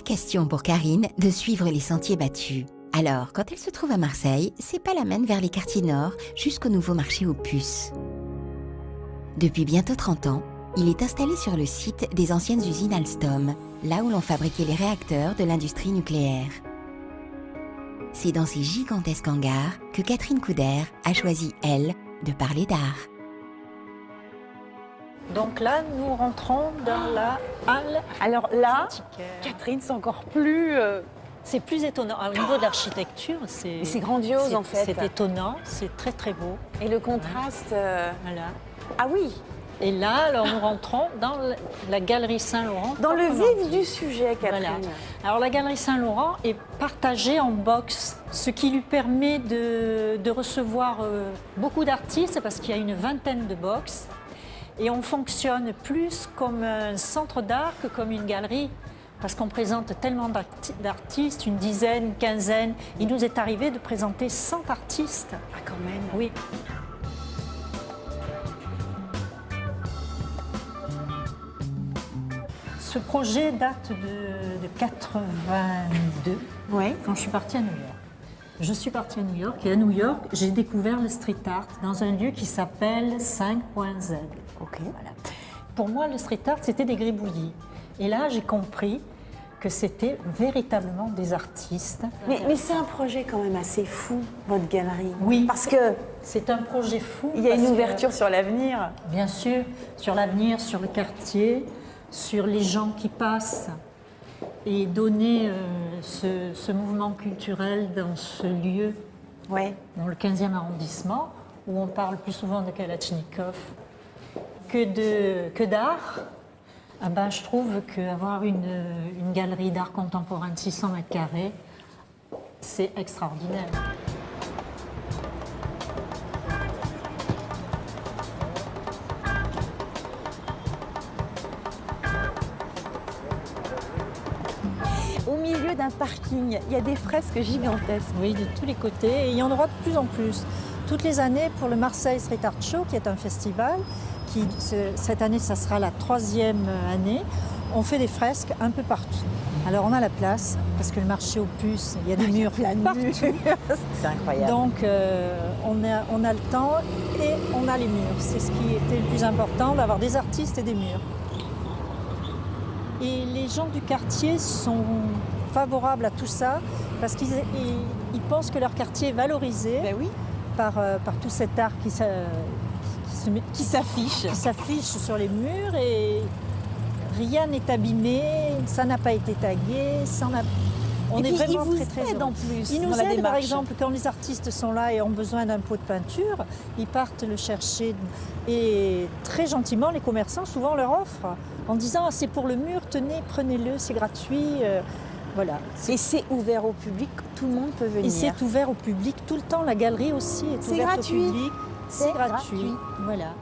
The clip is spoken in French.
question pour Karine de suivre les sentiers battus. Alors, quand elle se trouve à Marseille, ses pas l'amènent vers les quartiers nord jusqu'au nouveau marché aux puces. Depuis bientôt 30 ans, il est installé sur le site des anciennes usines Alstom, là où l'on fabriquait les réacteurs de l'industrie nucléaire. C'est dans ces gigantesques hangars que Catherine Couder a choisi, elle, de parler d'art. Donc là, nous rentrons dans la halle. Alors là, antiquaire. Catherine, c'est encore plus... C'est plus étonnant. Au niveau de l'architecture, c'est grandiose en fait. C'est étonnant, c'est très très beau. Et le contraste... Voilà. Ah oui, Et là, alors nous rentrons dans la galerie Saint-Laurent. dans le proprement vif dit. du sujet, Catherine. Voilà. Alors la galerie Saint-Laurent est partagée en box, ce qui lui permet de recevoir beaucoup d'artistes parce qu'il y a une vingtaine de box. Et on fonctionne plus comme un centre d'art que comme une galerie, parce qu'on présente tellement d'artistes, une dizaine, une quinzaine. Il nous est arrivé de présenter 100 artistes. Ah quand même. Oui. Ce projet date de 82, Oui. quand je suis partie à New York. Je suis partie à New York et à New York, j'ai découvert le street art dans un lieu qui s'appelle 5.Z. Ok. Voilà. Pour moi, le street art, c'était des gribouillis. Et là, j'ai compris que c'était véritablement des artistes. Mais c'est un projet quand même assez fou, votre galerie. Oui. Parce que C'est un projet fou. il y a une parce que, ouverture sur l'avenir. bien sûr, sur l'avenir, sur le quartier, sur les gens qui passent. Et donner ce mouvement culturel dans ce lieu, Ouais. dans le 15e arrondissement, où on parle plus souvent de Kalachnikov que d'art. Ah ben, je trouve qu'avoir une galerie d'art contemporain de 600 mètres carrés, c'est extraordinaire. Au milieu d'un parking, il y a des fresques gigantesques. Oui, de tous les côtés, et il y en aura de plus en plus. Toutes les années, pour le Marseille Street Art Show, qui est un festival, cette année, ça sera la 3e année, on fait des fresques un peu partout. Alors on a la place, parce que le marché aux puces, il y a des murs partout. C'est incroyable. Donc on a le temps et on a les murs. C'est ce qui était le plus important, d'avoir des artistes et des murs. Et les gens du quartier sont favorables à tout ça parce qu'ils pensent que leur quartier est valorisé Ben oui. par tout cet art qui s'affiche sur les murs et rien n'est abîmé, ça n'a pas été tagué, on est vraiment ils vous très aident heureux. en plus Ils nous dans la aident, par démarche. exemple, quand les artistes sont là et ont besoin d'un pot de peinture, ils partent le chercher et très gentiment, les commerçants souvent leur offrent en disant ah, c'est pour le mur, tenez, prenez-le, c'est gratuit. Voilà. Et c'est ouvert au public, tout le monde peut venir. Et c'est ouvert au public tout le temps, la galerie aussi est C'est ouverte gratuit. au public. C'est gratuit. Voilà.